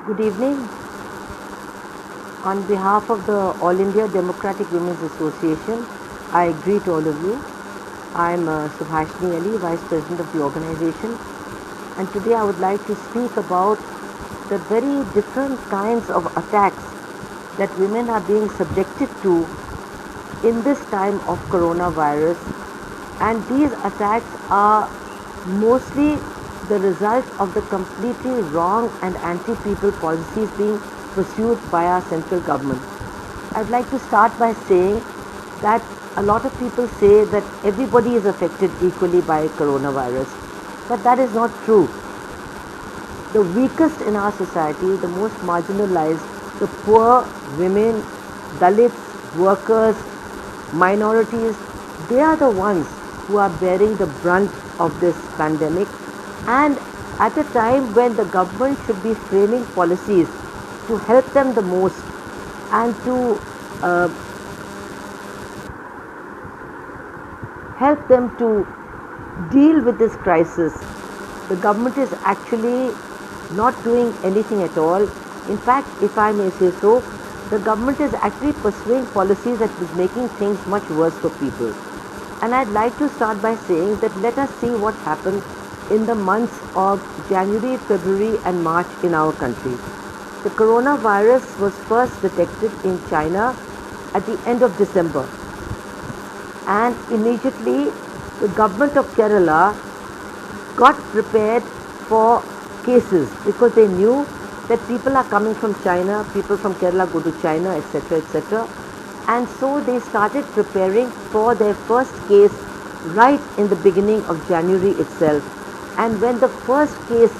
Good evening. On behalf of the All India Democratic Women's Association, I greet all of you. I'm Subhashini Ali, Vice President of the organization, and today I would like to speak about the very different kinds of attacks that women are being subjected to in this time of coronavirus, and these attacks are mostly the result of the completely wrong and anti-people policies being pursued by our central government. I'd like to start by saying that a lot of people say that everybody is affected equally by coronavirus, but that is not true. The weakest in our society, the most marginalized, the poor, women, Dalits, workers, minorities, they are the ones who are bearing the brunt of this pandemic, and at a time when the government should be framing policies to help them the most and to uh, help them to deal with this crisis, the government is actually not doing anything at all. In fact, if I may say so, the government is actually pursuing policies that is making things much worse for people. And I'd like to start by saying that let us see what happened in the months of January, February and March in our country. The coronavirus was first detected in China at the end of December, and immediately the government of Kerala got prepared for cases because they knew that people are coming from China, people from Kerala go to China, etc., etc. And so they started preparing for their first case right in the beginning of January itself. And when the first case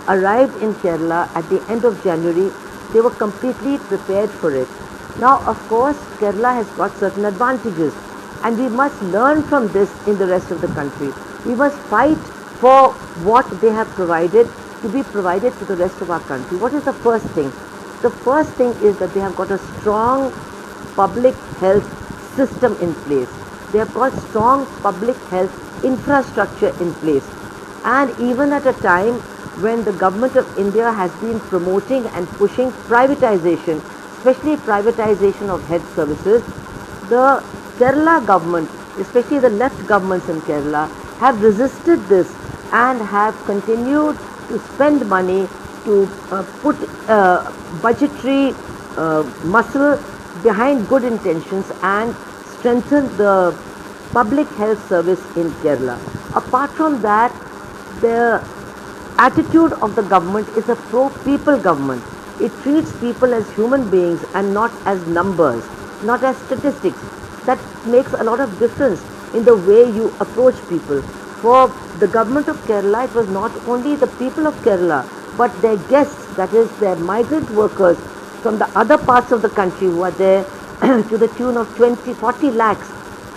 arrived in Kerala at the end of January, they were completely prepared for it. Now, of course, Kerala has got certain advantages, and we must learn from this in the rest of the country. We must fight for what they have provided to be provided to the rest of our country. What is the first thing? The first thing is that they have got a strong public health system in place. They have got strong public health infrastructure in place. And even at a time when the government of India has been promoting and pushing privatization, especially privatization of health services, the Kerala government, especially the left governments in Kerala, have resisted this and have continued to spend money to put budgetary muscle behind good intentions and strengthen the public health service in Kerala. Apart from that, the attitude of the government is a pro-people government. It treats people as human beings and not as numbers, not as statistics. That makes a lot of difference in the way you approach people. For the government of Kerala, it was not only the people of Kerala, but their guests, that is, their migrant workers from the other parts of the country who are there to the tune of 20, 40 lakhs.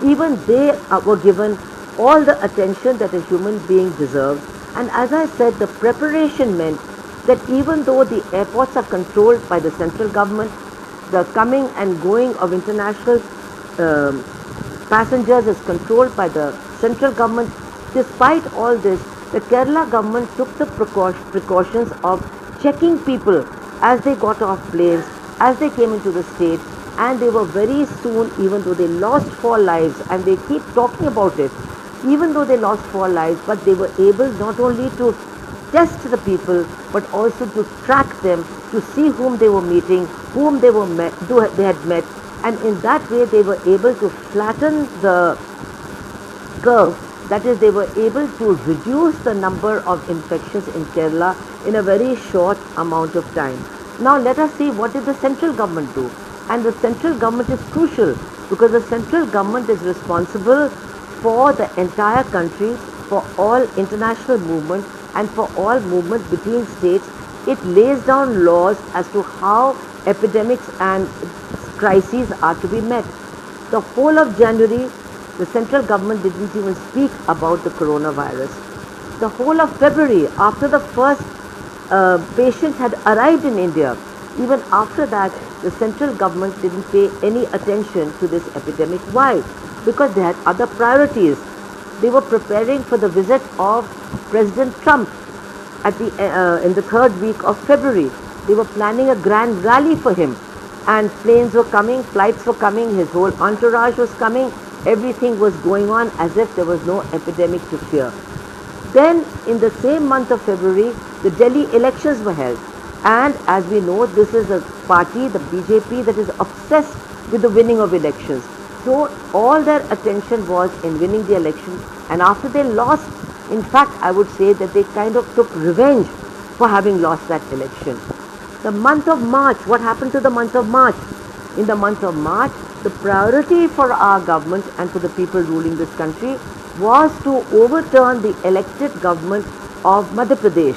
Even they were given all the attention that a human being deserves. And as I said, the preparation meant that even though the airports are controlled by the central government, the coming and going of international passengers is controlled by the central government. Despite all this, the Kerala government took the precautions of checking people as they got off planes, as they came into the state, and they were very soon, even though they lost 4 lives, and they keep talking about it, even though they lost 4 lives, but they were able not only to test the people, but also to track them, to see whom they were meeting, whom they had met, and in that way they were able to flatten the curve. That is, they were able to reduce the number of infections in Kerala in a very short amount of time. Now let us see what did the central government do. And the central government is crucial because the central government is responsible for the entire country, for all international movement and for all movement between states. It lays down laws as to how epidemics and crises are to be met. The whole of January, the central government didn't even speak about the coronavirus. The whole of February, after the first patient had arrived in India, even after that, the central government didn't pay any attention to this epidemic. Why? Because they had other priorities. They were preparing for the visit of President Trump in the third week of February. They were planning a grand rally for him. And planes were coming, flights were coming, his whole entourage was coming. Everything was going on as if there was no epidemic to fear. Then, in the same month of February, the Delhi elections were held. And as we know, this is a party, the BJP, that is obsessed with the winning of elections. So, all their attention was in winning the election. And after they lost, in fact, I would say that they kind of took revenge for having lost that election. The month of March, what happened to the month of March? In the month of March, the priority for our government and for the people ruling this country was to overturn the elected government of Madhya Pradesh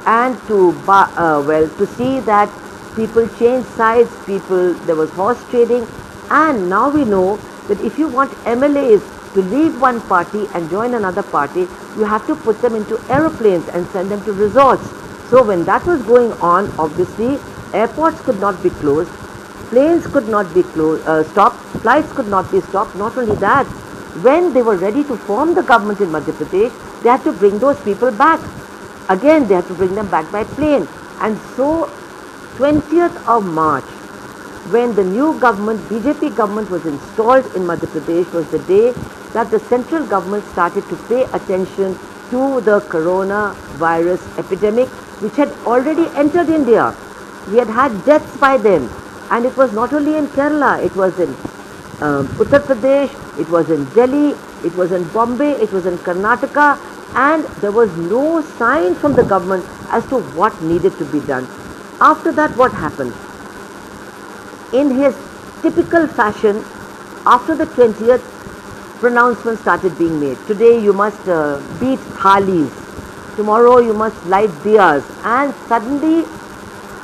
and to see that people changed sides, there was horse trading, and now we know that if you want MLAs to leave one party and join another party, you have to put them into aeroplanes and send them to resorts. So when that was going on, obviously, airports could not be closed, planes could not be stopped, flights could not be stopped. Not only that, when they were ready to form the government in Madhya Pradesh, they had to bring those people back. Again, they had to bring them back by plane. And so, 20th of March, when the new government, BJP government, was installed in Madhya Pradesh, was the day that the central government started to pay attention to the coronavirus epidemic, which had already entered India. We had had deaths by then. And it was not only in Kerala, it was in Uttar Pradesh, it was in Delhi, it was in Bombay, it was in Karnataka, and there was no sign from the government as to what needed to be done. After that, what happened? In his typical fashion, after the 20th, pronouncements started being made. Today you must beat thalis, tomorrow you must light diyas, and suddenly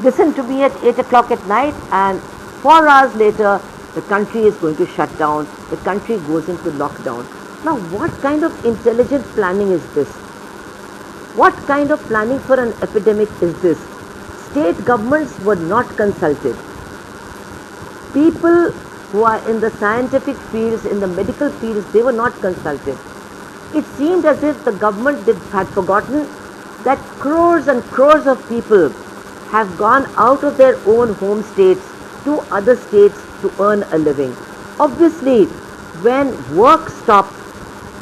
listen to me at 8 o'clock at night, and 4 hours later the country is going to shut down, the country goes into lockdown. Now what kind of intelligent planning is this? What kind of planning for an epidemic is this? State governments were not consulted. People who are in the scientific fields, in the medical fields, they were not consulted. It seemed as if the government had forgotten that crores and crores of people have gone out of their own home states to other states to earn a living. Obviously, when work stopped,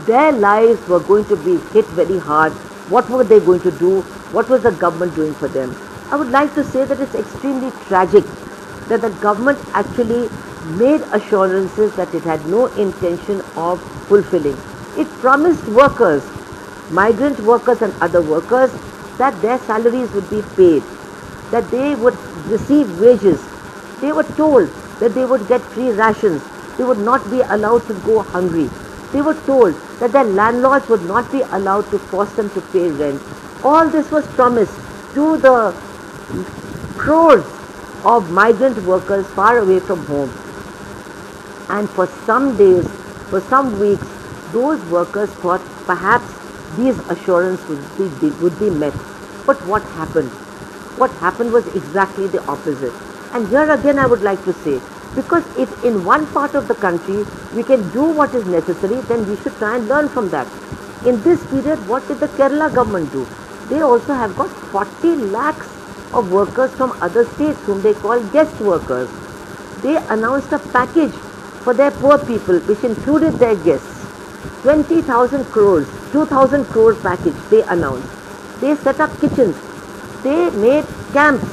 their lives were going to be hit very hard. What were they going to do? What was the government doing for them? I would like to say that it's extremely tragic that the government actually made assurances that it had no intention of fulfilling. It promised workers, migrant workers and other workers, that their salaries would be paid, that they would receive wages. They were told that they would get free rations. They would not be allowed to go hungry. They were told that their landlords would not be allowed to force them to pay rent. All this was promised to the crores of migrant workers far away from home. And for some days, for some weeks, those workers thought perhaps these assurances would be met. But what happened? What happened was exactly the opposite. And here again I would like to say, because if in one part of the country we can do what is necessary, then we should try and learn from that. In this period, what did the Kerala government do? They also have got 40 lakhs of workers from other states whom they call guest workers. They announced a package for their poor people which included their guests. 20,000 crores, 2,000 crore package they announced. They set up kitchens. They made camps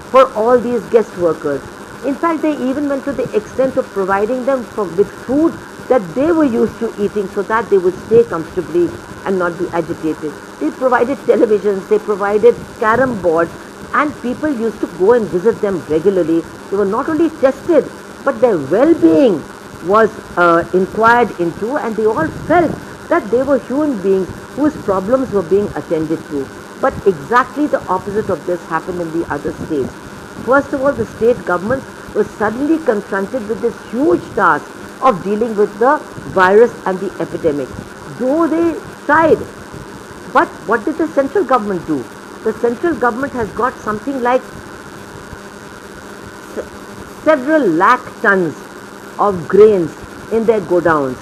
for all these guest workers. In fact, they even went to the extent of providing them with food that they were used to eating so that they would stay comfortably and not be agitated. They provided televisions, they provided carom boards, and people used to go and visit them regularly. They were not only tested, but their well-being was inquired into, and they all felt that they were human beings whose problems were being attended to. But exactly the opposite of this happened in the other states. First of all, the state government was suddenly confronted with this huge task of dealing with the virus and the epidemic. Though they tried, but what did the central government do? The central government has got something like several lakh tons of grains in their godowns.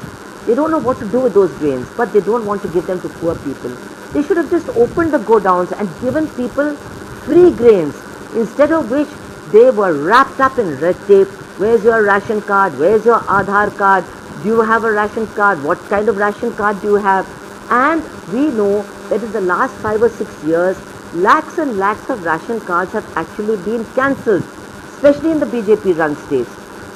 They don't know what to do with those grains, but they don't want to give them to poor people. They should have just opened the godowns and given people free grains. Instead of which they were wrapped up in red tape. Where's your ration card? Where's your Aadhaar card? Do you have a ration card? What kind of ration card do you have? And we know that in the last 5 or 6 years, lakhs and lakhs of ration cards have actually been cancelled, especially in the BJP run states.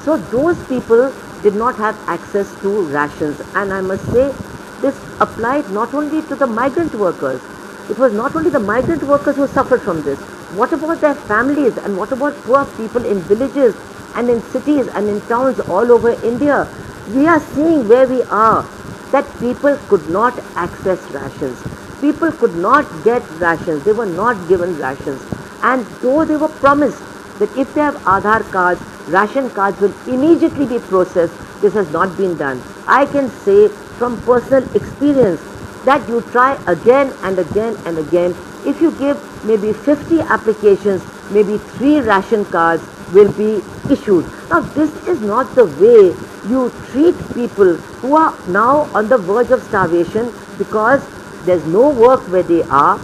So those people did not have access to rations. And I must say, this applied not only to the migrant workers, it was not only the migrant workers who suffered from this. What about their families, and what about poor people in villages and in cities and in towns all over India? We are seeing where we are, that people could not access rations. People could not get rations. They were not given rations. And though they were promised that if they have Aadhaar cards, ration cards will immediately be processed, this has not been done. I can say from personal experience that you try again and again and again. If you give maybe 50 applications, maybe 3 ration cards will be issued. Now this is not the way you treat people who are now on the verge of starvation because there's no work where they are,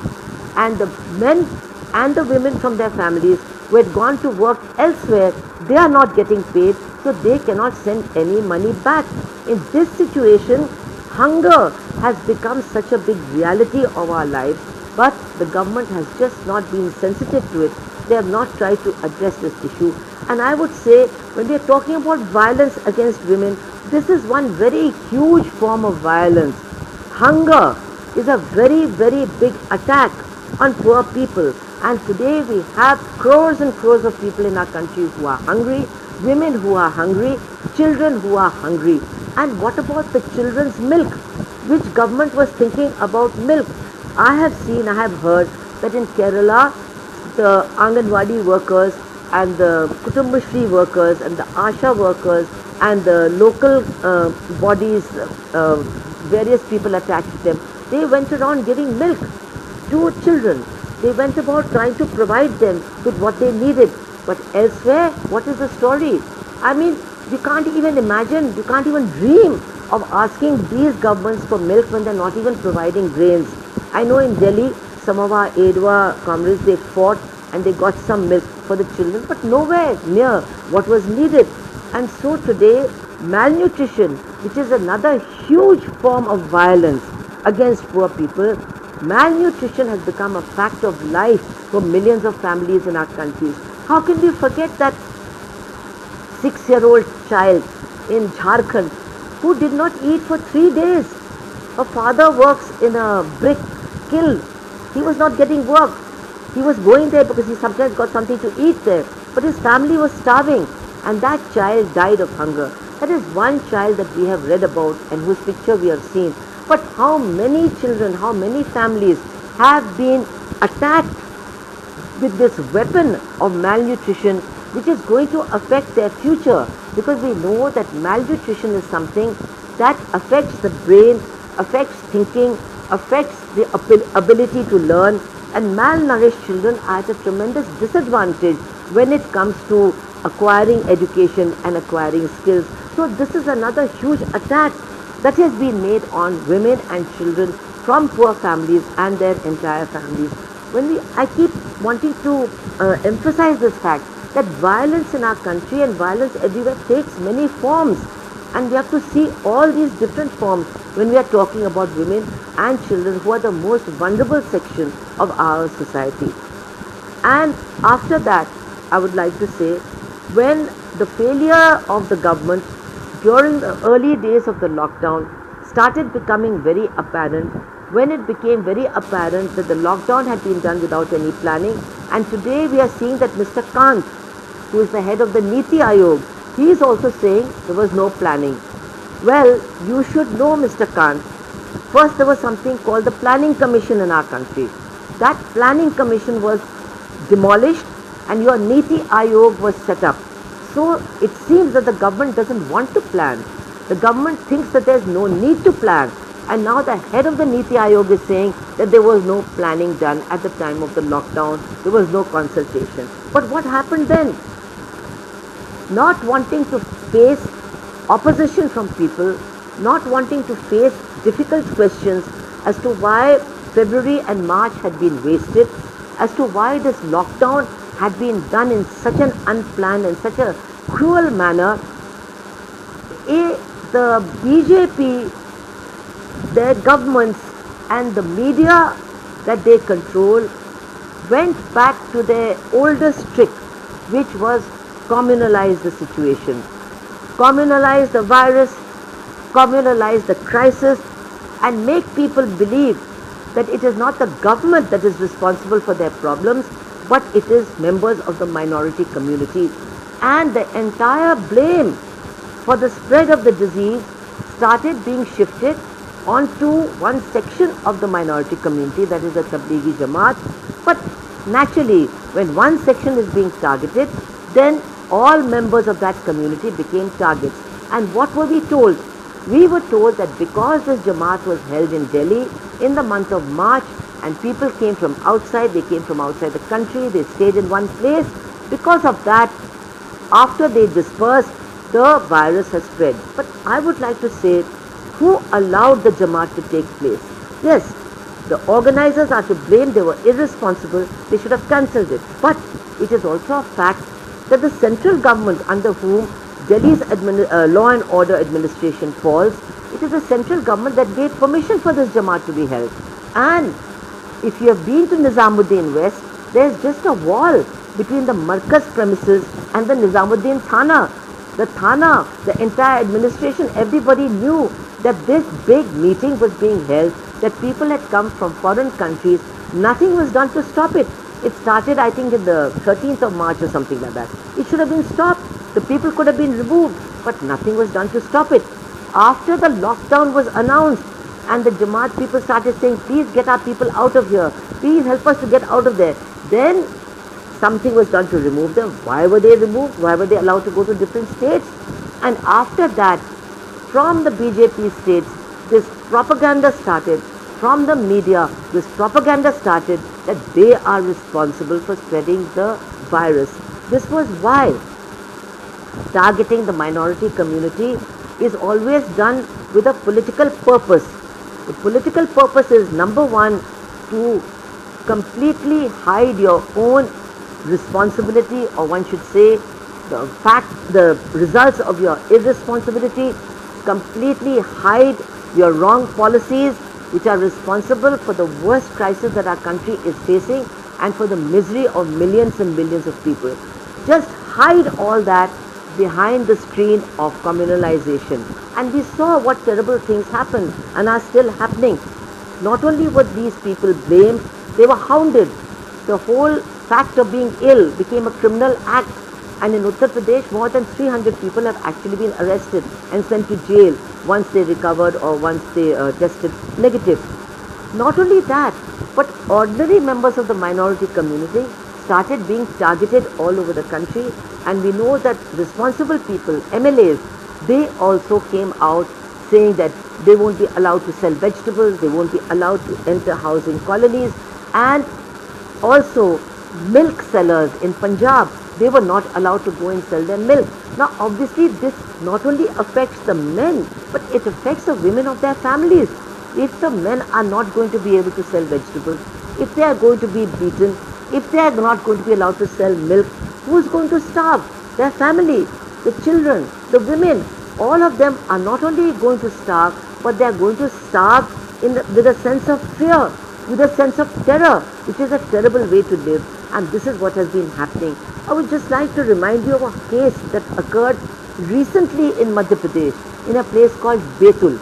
and the men and the women from their families who had gone to work elsewhere, they are not getting paid, so they cannot send any money back. In this situation, hunger has become such a big reality of our lives, but the government has just not been sensitive to it. They have not tried to address this issue. And I would say, when we are talking about violence against women, this is one very huge form of violence. Hunger is a very, very big attack on poor people. And today we have crores and crores of people in our country who are hungry, women who are hungry, children who are hungry. And what about the children's milk? Which government was thinking about milk? I have seen, I have heard that in Kerala, the Anganwadi workers and the Kutumbashri workers and the Asha workers and the local bodies, various people attached to them, they went around giving milk to children. They went about trying to provide them with what they needed. But elsewhere, what is the story? I mean, you can't even imagine, you can't even dream of asking these governments for milk when they're not even providing grains. I know in Delhi, some of our Edwa comrades, they fought and they got some milk for the children, but nowhere near what was needed. And so today, malnutrition, which is another huge form of violence against poor people, malnutrition has become a fact of life for millions of families in our countries. How can we forget that 6-year-old child in Jharkhand who did not eat for 3 days? Her father works in a brick kiln. He was not getting work. He was going there because he sometimes got something to eat there. But his family was starving, and that child died of hunger. That is one child that we have read about and whose picture we have seen. But how many children, how many families have been attacked with this weapon of malnutrition, which is going to affect their future? Because we know that malnutrition is something that affects the brain, affects thinking, affects the ability to learn, and malnourished children are at a tremendous disadvantage when it comes to acquiring education and acquiring skills. So this is another huge attack that has been made on women and children from poor families and their entire families. I keep wanting to emphasize this fact that violence in our country and violence everywhere takes many forms, and we have to see all these different forms when we are talking about women and children, who are the most vulnerable section of our society. And after that, I would like to say, when the failure of the government during the early days of the lockdown started becoming very apparent, when it became very apparent that the lockdown had been done without any planning, and today we are seeing that Mr. Kant, who is the head of the Niti Aayog, he is also saying there was no planning. Well, you should know, Mr. Kant, first there was something called the Planning Commission in our country. That Planning Commission was demolished and your Niti Aayog was set up. So it seems that the government doesn't want to plan. The government thinks that there's no need to plan. And now the head of the Niti Aayog is saying that there was no planning done at the time of the lockdown. There was no consultation. But what happened then? Not wanting to face opposition from people, not wanting to face difficult questions as to why February and March had been wasted, as to why this lockdown had been done in such an unplanned and such a cruel manner. The BJP, their governments and the media that they control went back to their oldest trick, which was communalize the situation, communalize the virus, communalize the crisis, and make people believe that it is not the government that is responsible for their problems, but it is members of the minority community. And the entire blame for the spread of the disease started being shifted onto one section of the minority community, that is the Tablighi Jamaat. But naturally, when one section is being targeted, then all members of that community became targets. And what were we told? We were told that because this Jamaat was held in Delhi in the month of March and people came from outside, they came from outside the country, they stayed in one place. Because of that, after they dispersed, the virus has spread. But I would like to say, who allowed the Jamaat to take place? Yes, the organizers are to blame, they were irresponsible, they should have cancelled it. But it is also a fact that the central government under whom Delhi's law and order administration falls, it is the central government that gave permission for this Jamaat to be held. And if you have been to Nizamuddin West, there is just a wall between the Markaz premises and the Nizamuddin Thana. The Thana, the entire administration, everybody knew that this big meeting was being held, that people had come from foreign countries. Nothing was done to stop it. It started, I think, in the 13th of March or something like that. It should have been stopped. The people could have been removed, but nothing was done to stop it. After the lockdown was announced and the Jamaat people started saying, please get our people out of here, please help us to get out of there, then something was done to remove them. Why were they removed? Why were they allowed to go to different states? And after that, from the BJP states, this propaganda started. From the media, this propaganda started that they are responsible for spreading the virus. This was why targeting the minority community is always done with a political purpose. The political purpose is, number one, to completely hide your own responsibility, or one should say the results of your irresponsibility, completely hide your wrong policies which are responsible for the worst crisis that our country is facing and for the misery of millions and millions of people. Just hide all that behind the screen of communalization. And we saw what terrible things happened and are still happening. Not only were these people blamed, they were hounded. The whole fact of being ill became a criminal act. And in Uttar Pradesh, more than 300 people have actually been arrested and sent to jail once they recovered or once they tested negative. Not only that, but ordinary members of the minority community started being targeted all over the country, and we know that responsible people, MLAs, they also came out saying that they won't be allowed to sell vegetables, they won't be allowed to enter housing colonies, and also milk sellers in Punjab, they were not allowed to go and sell their milk. Now obviously this not only affects the men, but it affects the women of their families. If the men are not going to be able to sell vegetables, if they are going to be beaten, if they are not going to be allowed to sell milk, who is going to starve? Their family, the children, the women, all of them are not only going to starve, but they are going to starve with a sense of fear, with a sense of terror, which is a terrible way to live. And this is what has been happening. I would just like to remind you of a case that occurred recently in Madhya Pradesh, in a place called Betul.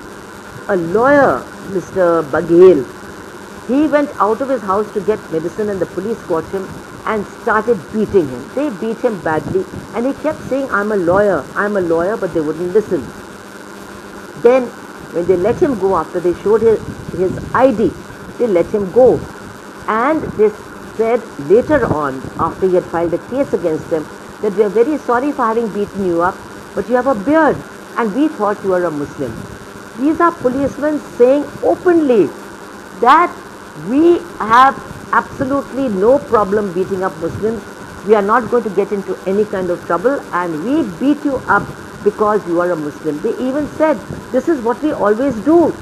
A lawyer, Mr. Baghel, he went out of his house to get medicine and the police caught him and started beating him. They beat him badly and he kept saying, I'm a lawyer, but they wouldn't listen. Then when they let him go, after they showed his ID, they let him go. And they said later on, after he had filed a case against them, that we are very sorry for having beaten you up, but you have a beard and we thought you were a Muslim. These are policemen saying openly that we have absolutely no problem beating up Muslims. We are not going to get into any kind of trouble and we beat you up because you are a Muslim. They even said this is what we always do.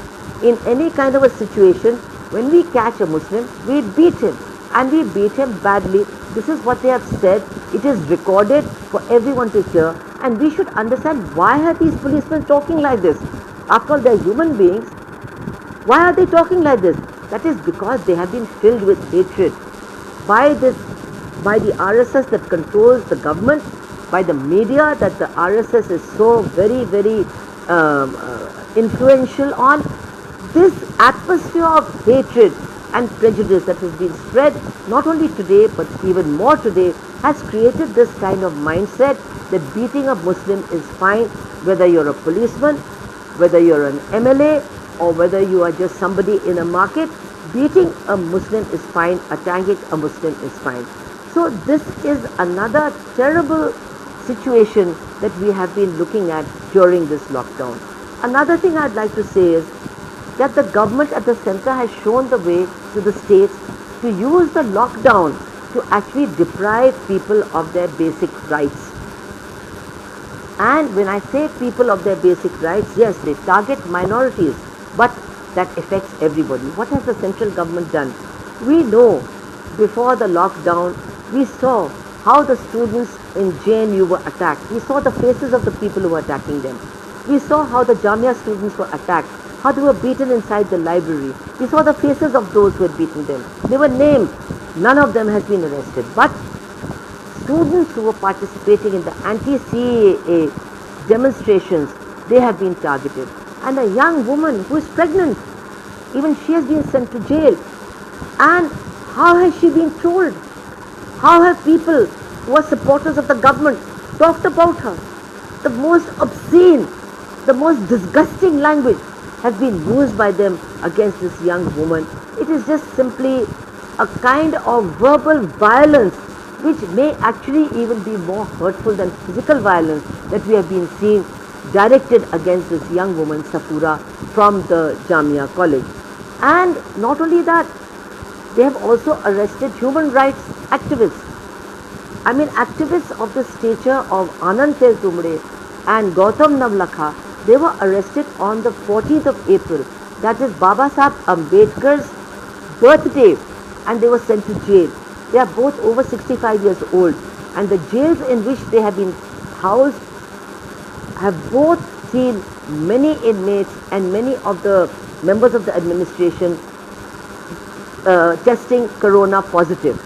In any kind of a situation, when we catch a Muslim, we beat him. and we beat him badly. This is what they have said. It is recorded for everyone to hear, and we should understand why are these policemen talking like this. After all, they're human beings. Why are they talking like this? That is because they have been filled with hatred by this, by the RSS that controls the government, by the media that the RSS is so very influential on. This atmosphere of hatred and prejudice that has been spread not only today but even more today has created this kind of mindset that beating a Muslim is fine, whether you're a policeman, whether you're an MLA, or whether you are just somebody in a market. Beating a Muslim is fine, attacking a Muslim is fine. So this is another terrible situation that we have been looking at during this lockdown. Another thing I'd like to say is that the government at the center has shown the way to the states to use the lockdown to actually deprive people of their basic rights. And when I say people of their basic rights, yes, they target minorities, but that affects everybody. What has the central government done? We know before the lockdown, we saw how the students in JNU were attacked. We saw the faces of the people who were attacking them. We saw how the Jamia students were attacked, how they were beaten inside the library. We saw the faces of those who had beaten them. They were named. None of them has been arrested. But students who were participating in the anti-CAA demonstrations, they have been targeted. And a young woman who is pregnant, even she has been sent to jail. And how has she been told? How have people who are supporters of the government talked about her? The most obscene, the most disgusting language has been used by them against this young woman. It is just simply a kind of verbal violence which may actually even be more hurtful than physical violence that we have been seeing directed against this young woman, Safura, from the Jamia College. And not only that, they have also arrested human rights activists. I mean, activists of the stature of Anand Teltumde and Gautam Navlakha, they were arrested on the 14th of April. That is Baba Sahib Ambedkar's birthday, and they were sent to jail. They are both over 65 years old, and the jails in which they have been housed have both seen many inmates and many of the members of the administration testing corona positive.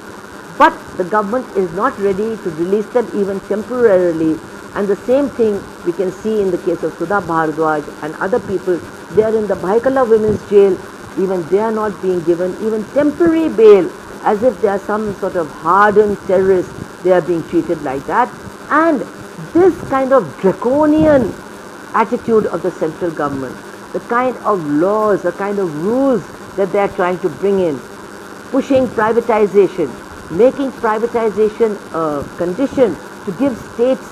But the government is not ready to release them even temporarily, and the same thing we can see in the case of Sudha Bhardwaj and other people. They are in the Bhaikala women's jail. Even they are not being given even temporary bail, as if they are some sort of hardened terrorists. They are being treated like that. And this kind of draconian attitude of the central government, the kind of laws, the kind of rules that they are trying to bring in, pushing privatization, making privatization a condition to give states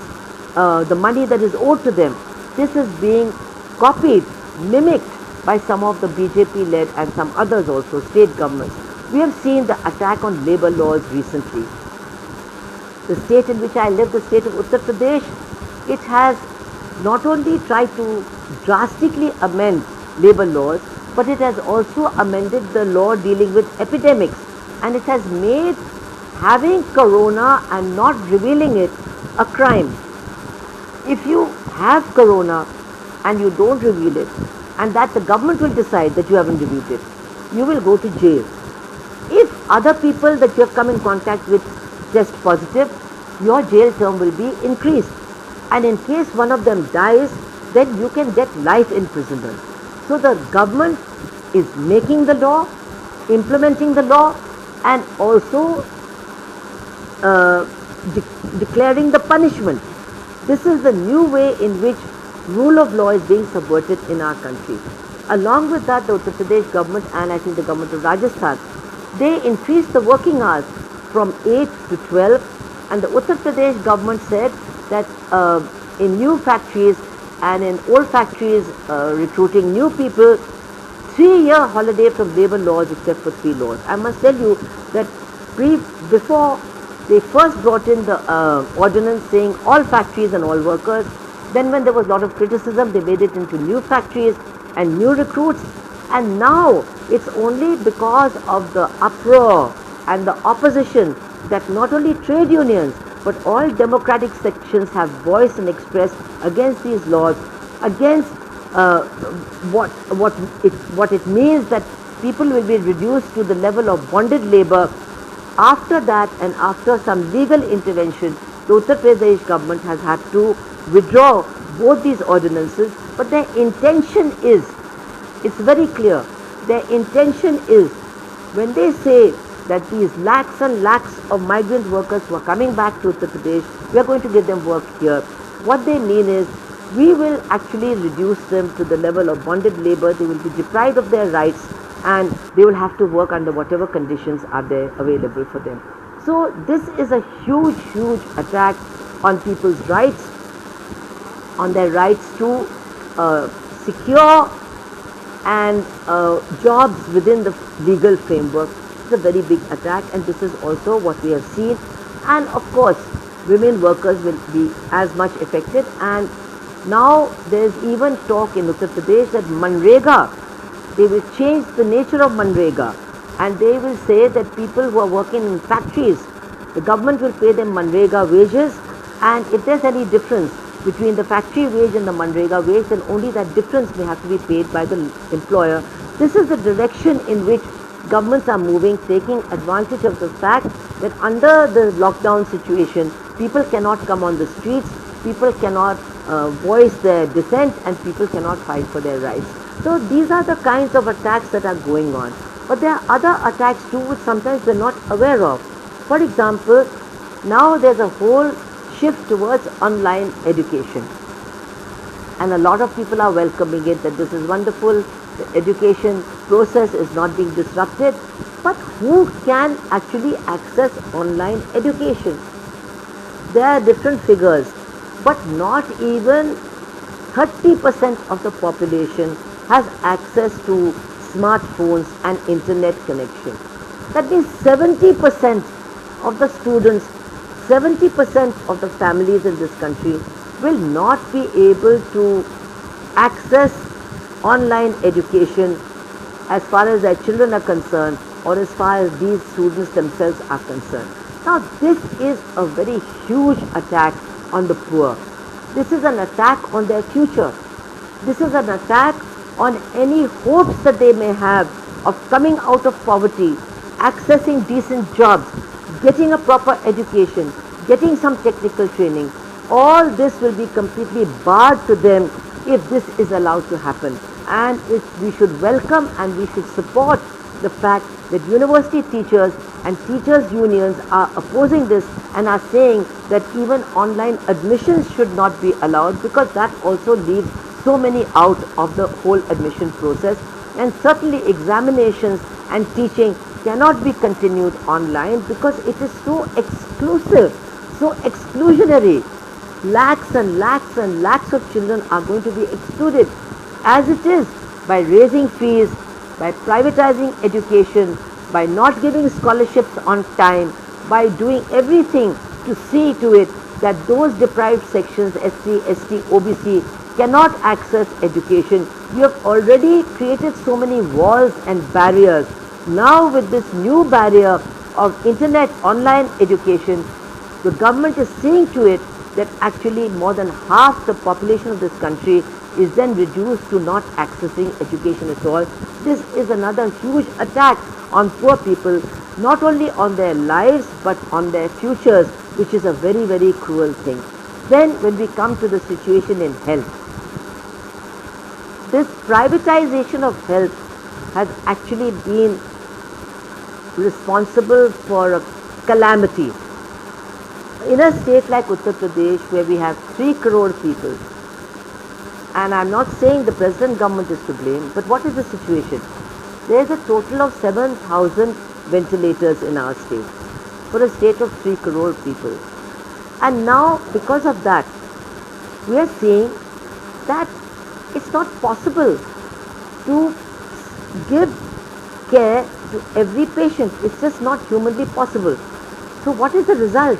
the money that is owed to them. This is being copied, mimicked by some of the BJP-led and some others also, state governments. We have seen the attack on labor laws recently. The state in which I live, the state of Uttar Pradesh, it has not only tried to drastically amend labor laws, but it has also amended the law dealing with epidemics, and it has made having corona and not revealing it a crime. If you have corona and you don't reveal it, and that the government will decide that you haven't revealed it, you will go to jail. If other people that you have come in contact with test positive, your jail term will be increased. And in case one of them dies, then you can get life imprisonment. So the government is making the law, implementing the law, and also declaring the punishment. This is the new way in which rule of law is being subverted in our country. Along with that, the Uttar Pradesh government and I think the government of Rajasthan, they increased the working hours from 8 to 12, and the Uttar Pradesh government said that in new factories and in old factories recruiting new people, 3-year holiday from labor laws except for 3 laws. I must tell you that before they first brought in the ordinance saying all factories and all workers, then when there was a lot of criticism, they made it into new factories and new recruits, and now it's only because of the uproar and the opposition, that not only trade unions but all democratic sections have voiced and expressed against these laws, against uh, what it means that people will be reduced to the level of bonded labor. After that, and after some legal intervention, the Uttar Pradesh government has had to withdraw both these ordinances, but their intention is, it's very clear, their intention is, when they say that these lakhs and lakhs of migrant workers who are coming back to Uttar Pradesh, we are going to give them work here. What they mean is, we will actually reduce them to the level of bonded labor, they will be deprived of their rights, and they will have to work under whatever conditions are there available for them. So this is a huge, huge attack on people's rights, on their rights to secure and jobs within the legal framework. It's a very big attack, and this is also what we have seen. And of course, women workers will be as much affected. And now there is even talk in Uttar Pradesh that Manrega, they will change the nature of Manrega, and they will say that people who are working in factories, the government will pay them Manrega wages, and if there's any difference between the factory wage and the Manrega wage, then only that difference may have to be paid by the employer. This is the direction in which governments are moving, taking advantage of the fact that under the lockdown situation, people cannot come on the streets, people cannot voice their dissent, and people cannot fight for their rights. So these are the kinds of attacks that are going on. But there are other attacks too which sometimes we're not aware of. For example, now there's a whole shift towards online education. And a lot of people are welcoming it, that this is wonderful, the education process is not being disrupted. But who can actually access online education? There are different figures, but not even 30% of the population has access to smartphones and internet connection. That means 70% of the students, 70% of the families in this country will not be able to access online education as far as their children are concerned, or as far as these students themselves are concerned. Now this is a very huge attack on the poor. This is an attack on their future. This is an attack on any hopes that they may have of coming out of poverty, accessing decent jobs, getting a proper education, getting some technical training. All this will be completely barred to them if this is allowed to happen. And we should welcome and we should support the fact that university teachers and teachers unions are opposing this and are saying that even online admissions should not be allowed, because that also leaves so many out of the whole admission process. And certainly examinations and teaching cannot be continued online because it is so exclusive, so exclusionary. Lakhs and lakhs and lakhs of children are going to be excluded as it is, by raising fees, by privatizing education, by not giving scholarships on time, by doing everything to see to it that those deprived sections, SC, ST, OBC, cannot access education. We have already created so many walls and barriers. Now with this new barrier of internet online education, the government is seeing to it that actually more than half the population of this country is then reduced to not accessing education at all. This is another huge attack on poor people, not only on their lives but on their futures, which is a very, very cruel thing. Then when we come to the situation in health, this privatization of health has actually been responsible for a calamity. In a state like Uttar Pradesh, where we have 3 crore people, and I'm not saying the present government is to blame, but what is the situation? There is a total of 7,000 ventilators in our state, for a state of 3 crore people. And now, because of that, we are seeing that it's not possible to give care to every patient. It's just not humanly possible. So what is the result?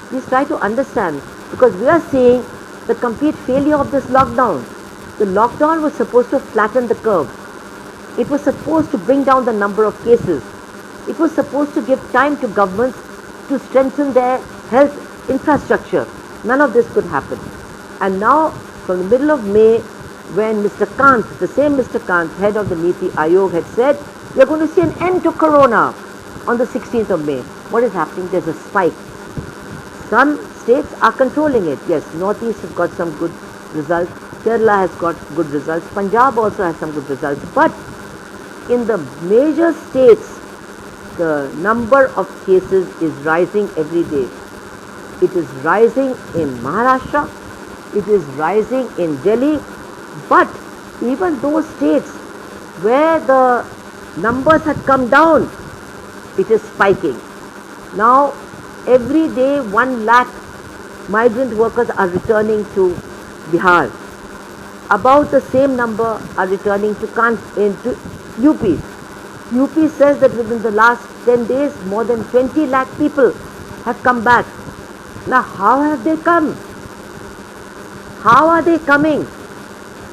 Please try to understand, because we are seeing the complete failure of this lockdown. The lockdown was supposed to flatten the curve. It was supposed to bring down the number of cases. It was supposed to give time to governments to strengthen their health infrastructure. None of this could happen. And now, from the middle of May, when Mr. Kant, the same Mr. Kant, head of the Niti Aayog, had said, we are going to see an end to corona on the 16th of May. What is happening? There's a spike. Some states are controlling it. Yes, Northeast has got some good results. Kerala has got good results. Punjab also has some good results. But in the major states, the number of cases is rising every day. It is rising in Maharashtra. It is rising in Delhi. But even those states where the numbers had come down, it is spiking. Now, every day 1 lakh migrant workers are returning to Bihar. About the same number are returning to UP. UP says that within the last 10 days, more than 20 lakh people have come back. Now, how have they come? How are they coming?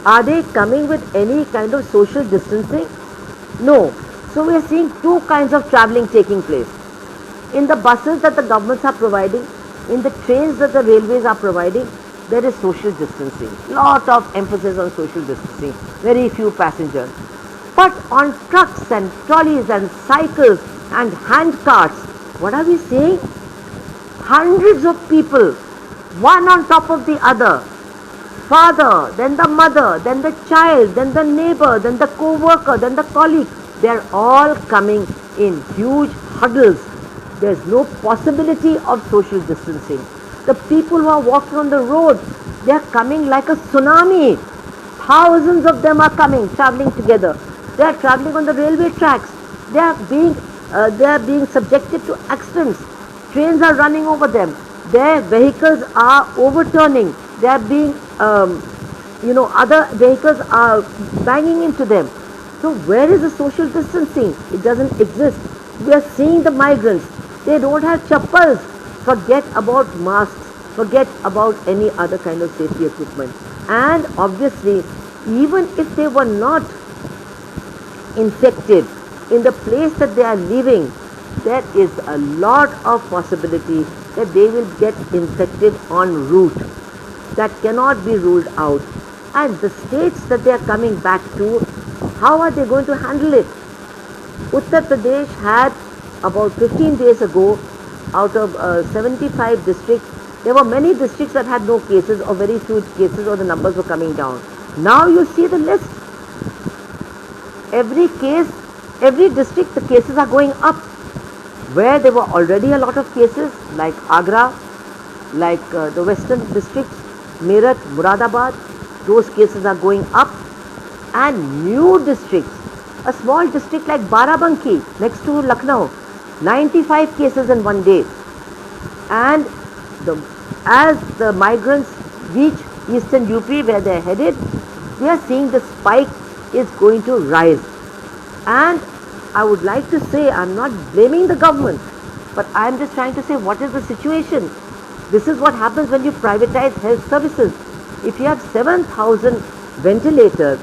Are they coming with any kind of social distancing? No. So we are seeing two kinds of travelling taking place. In the buses that the governments are providing, in the trains that the railways are providing, there is social distancing. Lot of emphasis on social distancing. Very few passengers. But on trucks and trolleys and cycles and hand carts, what are we seeing? Hundreds of people, one on top of the other. Father, then the mother, then the child, then the neighbor, then the co-worker, then the colleague. They are all coming in huge huddles. There is no possibility of social distancing. The people who are walking on the road, they are coming like a tsunami. Thousands of them are coming, traveling together. They are traveling on the railway tracks. They are being subjected to accidents. Trains are running over them. Their vehicles are overturning. They are being, other vehicles are banging into them. So where is the social distancing? It doesn't exist. We are seeing the migrants. They don't have chappals. Forget about masks. Forget about any other kind of safety equipment. And obviously, even if they were not infected in the place that they are living, there is a lot of possibility that they will get infected en route. That cannot be ruled out. And the states that they are coming back to, how are they going to handle it? Uttar Pradesh had about 15 days ago, out of 75 districts, there were many districts that had no cases or very few cases, or the numbers were coming down. Now you see the list. Every district, the cases are going up. Where there were already a lot of cases, like Agra, like the western districts, Meerut, Muradabad, those cases are going up. And new districts, a small district like Barabanki, next to Lucknow, 95 cases in one day. And as the migrants reach eastern UP where they are headed, we are seeing the spike is going to rise. And I would like to say, I'm not blaming the government, but I'm just trying to say what is the situation. This is what happens when you privatize health services. If you have 7,000 ventilators,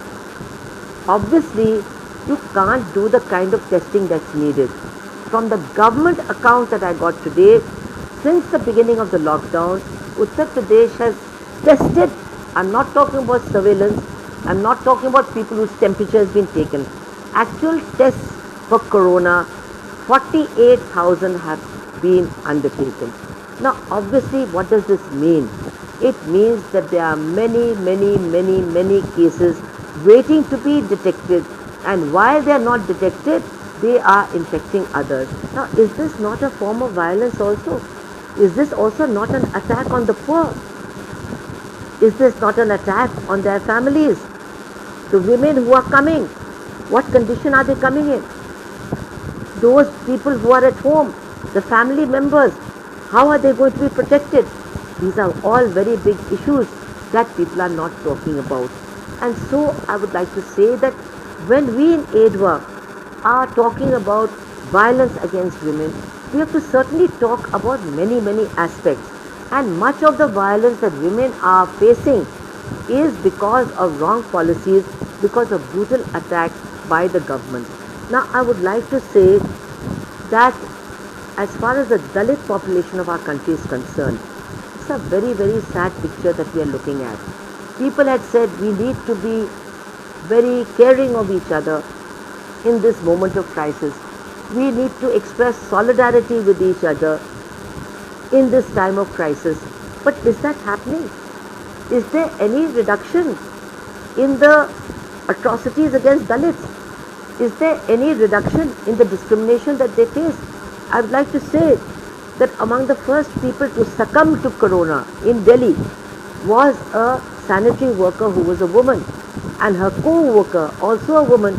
obviously you can't do the kind of testing that's needed. From the government account that I got today, since the beginning of the lockdown, Uttar Pradesh has tested, I'm not talking about surveillance, I'm not talking about people whose temperature has been taken. Actual tests for corona, 48,000 have been undertaken. Now obviously what does this mean? It means that there are many cases waiting to be detected, and while they are not detected, they are infecting others. Now is this not a form of violence also? Is this also not an attack on the poor? Is this not an attack on their families? The women who are coming, what condition are they coming in? Those people who are at home, the family members, how are they going to be protected? These are all very big issues that people are not talking about. And so I would like to say that when we in AIDWA are talking about violence against women, we have to certainly talk about many aspects. And much of the violence that women are facing is because of wrong policies, because of brutal attacks by the government. Now I would like to say that as far as the Dalit population of our country is concerned, it's a very, very sad picture that we are looking at. People had said we need to be very caring of each other in this moment of crisis. We need to express solidarity with each other in this time of crisis. But is that happening? Is there any reduction in the atrocities against Dalits? Is there any reduction in the discrimination that they face? I would like to say that among the first people to succumb to corona in Delhi was a sanitary worker who was a woman, and her co-worker, also a woman,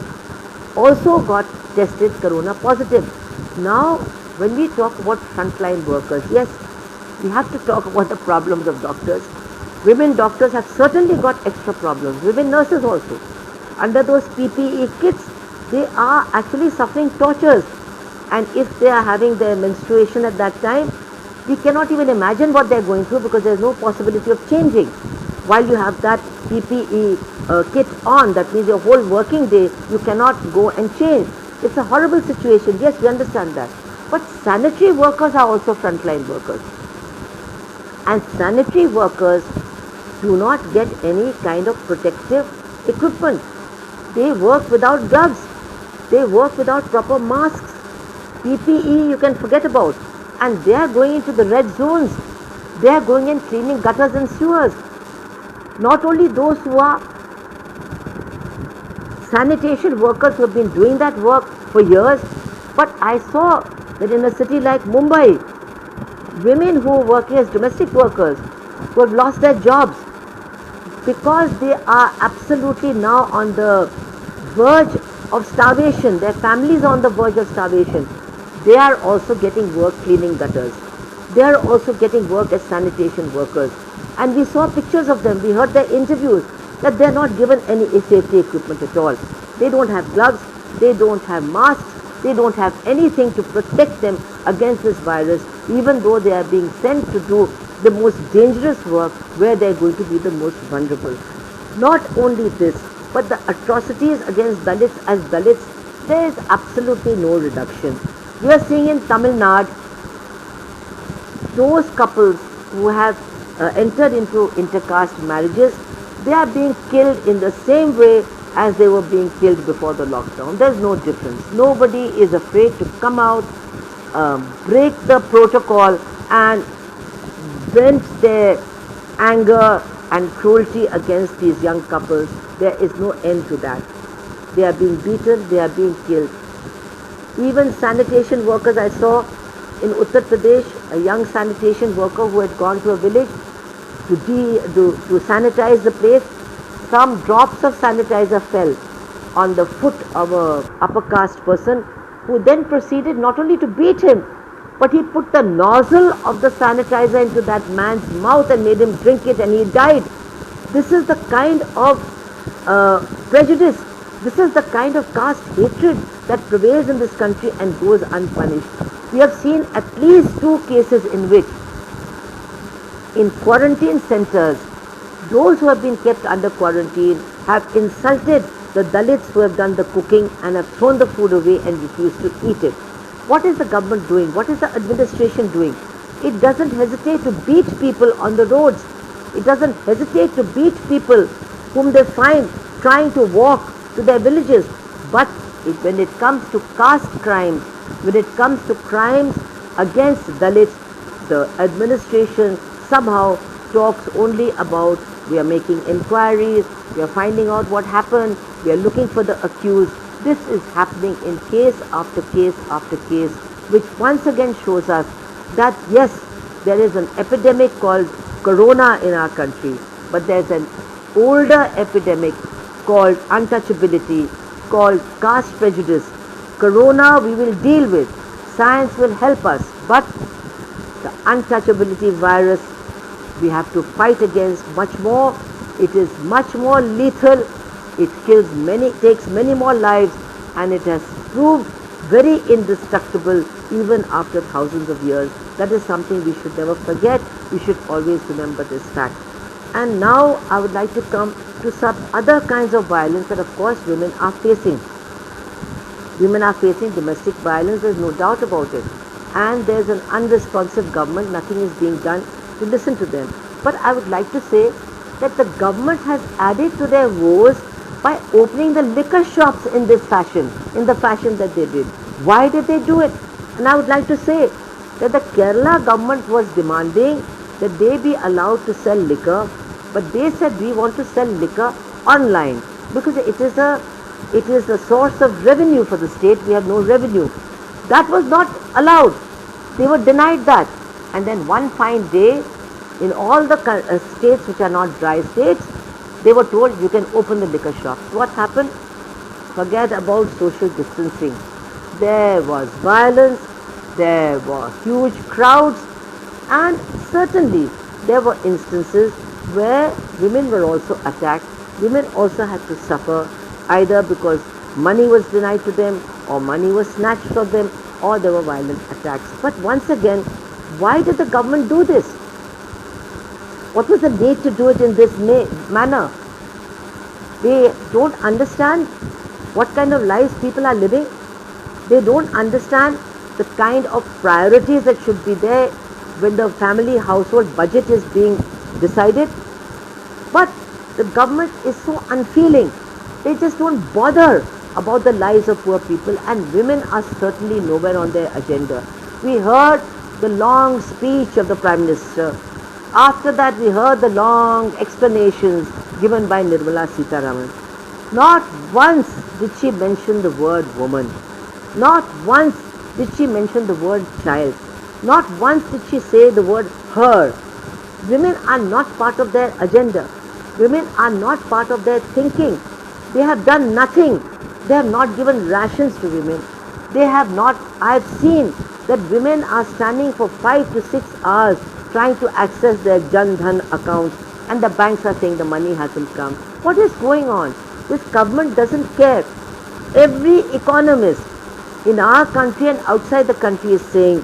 also got tested corona positive. Now, when we talk about frontline workers, yes, we have to talk about the problems of doctors. Women doctors have certainly got extra problems. Women nurses also. Under those PPE kits, they are actually suffering tortures. And if they are having their menstruation at that time, we cannot even imagine what they are going through because there is no possibility of changing. While you have that PPE kit on, that means your whole working day, you cannot go and change. It's a horrible situation. Yes, we understand that. But sanitary workers are also frontline workers. And sanitary workers do not get any kind of protective equipment. They work without gloves. They work without proper masks. PPE you can forget about. And they are going into the red zones. They are going and cleaning gutters and sewers. Not only those who are sanitation workers who have been doing that work for years, but I saw that in a city like Mumbai, women who are working as domestic workers who have lost their jobs because they are absolutely now on the verge of starvation. Their families are on the verge of starvation. They are also getting work cleaning gutters. They are also getting work as sanitation workers. And we saw pictures of them. We heard their interviews that they are not given any safety equipment at all. They don't have gloves. They don't have masks. They don't have anything to protect them against this virus, even though they are being sent to do the most dangerous work where they are going to be the most vulnerable. Not only this, but the atrocities against Dalits as Dalits, there is absolutely no reduction. We are seeing in Tamil Nadu, those couples who have entered into intercaste marriages, they are being killed in the same way as they were being killed before the lockdown. There's no difference. Nobody is afraid to come out, break the protocol and vent their anger and cruelty against these young couples. There is no end to that. They are being beaten, they are being killed. Even sanitation workers, I saw in Uttar Pradesh, a young sanitation worker who had gone to a village to sanitize the place. Some drops of sanitizer fell on the foot of a upper caste person, who then proceeded not only to beat him, but he put the nozzle of the sanitizer into that man's mouth and made him drink it, and he died. This is the kind of prejudice, this is the kind of caste hatred that prevails in this country and goes unpunished. We have seen at least 2 cases in which, in quarantine centers, those who have been kept under quarantine have insulted the Dalits who have done the cooking and have thrown the food away and refused to eat it. What is the government doing? What is the administration doing? It doesn't hesitate to beat people on the roads. It doesn't hesitate to beat people whom they find trying to walk to their villages. But when it comes to caste crimes, when it comes to crimes against Dalits, the administration somehow talks only about, we are making inquiries, we are finding out what happened, we are looking for the accused. This is happening in case after case after case, which once again shows us that yes, there is an epidemic called corona in our country, but there is an older epidemic called untouchability, called caste prejudice. Corona we will deal with, science will help us, but the untouchability virus we have to fight against much more. It is much more lethal, it kills many, takes many more lives, and it has proved very indestructible even after thousands of years. That is something we should never forget. We should always remember this fact. And now I would like to come to some other kinds of violence that of course women are facing. Women are facing domestic violence, there's no doubt about it. And there's an unresponsive government, nothing is being done to listen to them. But I would like to say that the government has added to their woes by opening the liquor shops in this fashion, in the fashion that they did. Why did they do it? And I would like to say that the Kerala government was demanding that they be allowed to sell liquor, but they said we want to sell liquor online because it is a source of revenue for the state. We have no revenue. That was not allowed. They were denied that. And then one fine day, in all the states which are not dry states, they were told you can open the liquor shops. What happened? Forget about social distancing. There was violence, there were huge crowds, and certainly there were instances where women were also attacked. Women also had to suffer either because money was denied to them or money was snatched from them or there were violent attacks. But once again, why did the government do this? What was the need to do it in this manner? They don't understand what kind of lives people are living. They don't understand the kind of priorities that should be there when the family household budget is being decided. But the government is so unfeeling. They just don't bother about the lives of poor people, and women are certainly nowhere on their agenda. We heard the long speech of the Prime Minister. After that, we heard the long explanations given by Nirmala Sitharaman. Not once did she mention the word woman. Not once did she mention the word child. Not once did she say the word her. Women are not part of their agenda. Women are not part of their thinking. They have done nothing. They have not given rations to women. They have not, I have seen that women are standing for 5 to 6 hours trying to access their Jan Dhan accounts, and the banks are saying the money hasn't come. What is going on? This government doesn't care. Every economist in our country and outside the country is saying,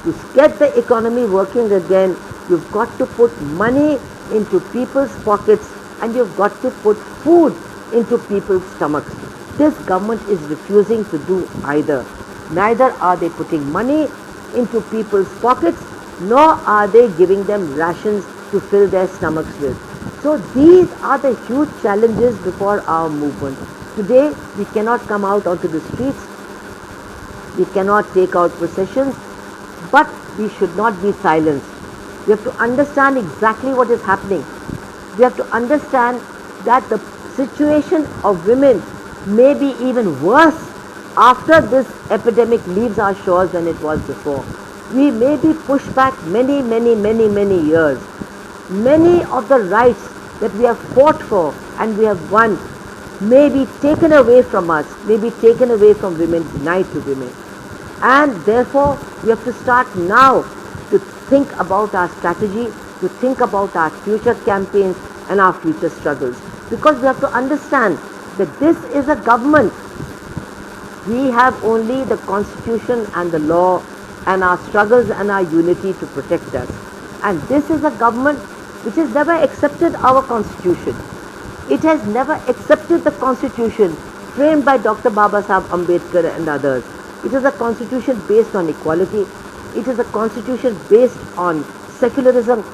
to get the economy working again, you've got to put money into people's pockets and you've got to put food into people's stomachs. This government is refusing to do either. Neither are they putting money into people's pockets, nor are they giving them rations to fill their stomachs with. So these are the huge challenges before our movement. Today we cannot come out onto the streets, we cannot take out processions, but we should not be silenced. We have to understand exactly what is happening. We have to understand that the situation of women may be even worse after this epidemic leaves our shores than it was before. We may be pushed back many years. Many of the rights that we have fought for and we have won may be taken away from us, may be taken away from women, denied to women. And therefore, we have to start now to think about our strategy, to think about our future campaigns and our future struggles. Because we have to understand that this is a government. We have only the constitution and the law and our struggles and our unity to protect us. And this is a government which has never accepted our constitution. It has never accepted the constitution framed by Dr. Babasaheb Ambedkar and others. It is a constitution based on equality. It is a constitution based on secularism.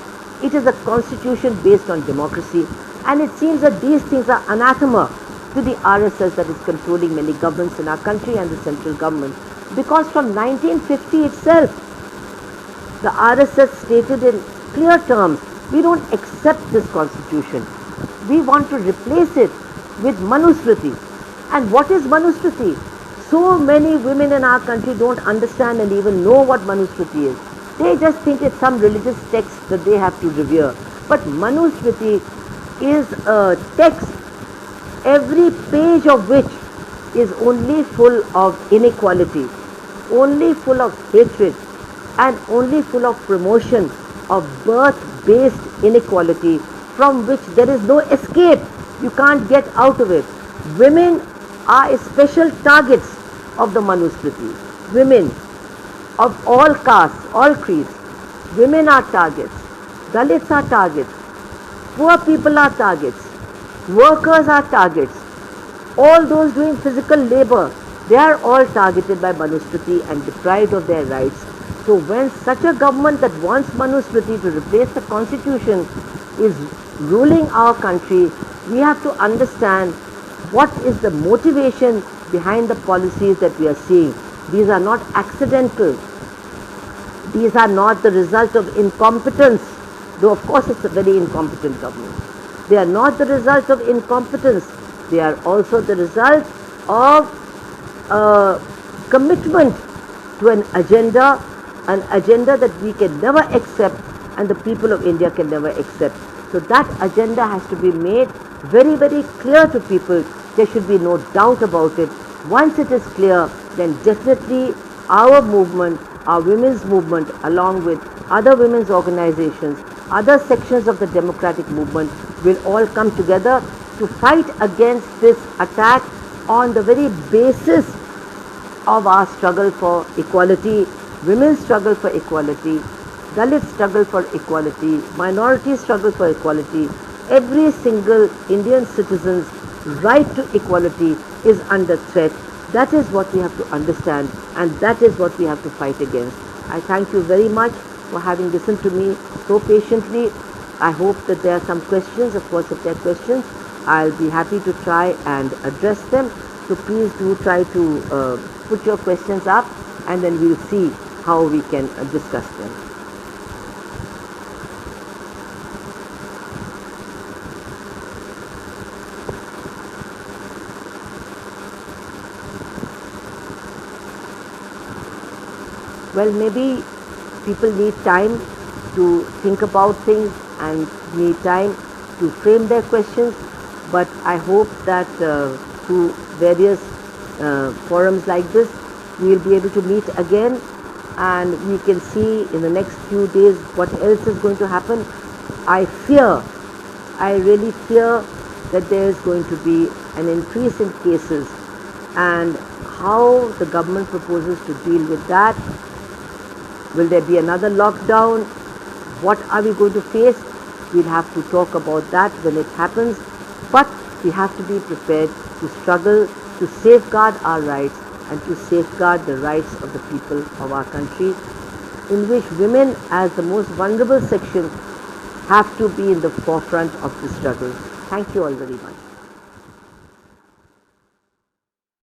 It is a constitution based on democracy. And it seems that these things are anathema to the RSS that is controlling many governments in our country and the central government. Because from 1950 itself, the RSS stated in clear terms, we don't accept this constitution. We want to replace it with Manusmriti. And what is Manusmriti? So many women in our country don't understand and even know what Manusmriti is. They just think it's some religious text that they have to revere. But Manusmriti is a text, every page of which is only full of inequality, only full of hatred, and only full of promotion of birth-based inequality from which there is no escape. You can't get out of it. Women are special targets of the Manusmriti. Women of all castes, all creeds. Women are targets. Dalits are targets. Poor people are targets. Workers are targets. All those doing physical labor, They are all targeted by Manusmriti and deprived of their rights. So when such a government that wants Manusmriti to replace the constitution is ruling our country, we have to understand what is the motivation behind the policies that we are seeing. These are not accidental. These are not the result of incompetence, though of course it's a very incompetent government. They are not the result of incompetence. They are also the result of commitment to an agenda that we can never accept and the people of India can never accept. So that agenda has to be made very, very clear to people. There should be no doubt about it. Once it is clear, then definitely our movement, our women's movement, along with other women's organizations, other sections of the democratic movement will all come together to fight against this attack on the very basis of our struggle for equality, women's struggle for equality, Dalit struggle for equality, minority struggle for equality. Every single Indian citizen's right to equality is under threat. That is what we have to understand and that is what we have to fight against. I thank you very much for having listened to me so patiently. I hope that there are some questions. Of course, if there are questions, I'll be happy to try and address them. So please do try to put your questions up and then we'll see how we can discuss them. Well, maybe people need time to think about things and need time to frame their questions, but I hope that through various forums like this, we will be able to meet again and we can see in the next few days what else is going to happen. I really fear that there is going to be an increase in cases and how the government proposes to deal with that. Will there be another lockdown? What are we going to face? We'll have to talk about that when it happens. But we have to be prepared to struggle to safeguard our rights and to safeguard the rights of the people of our country, in which women as the most vulnerable section have to be in the forefront of the struggle. Thank you all very much.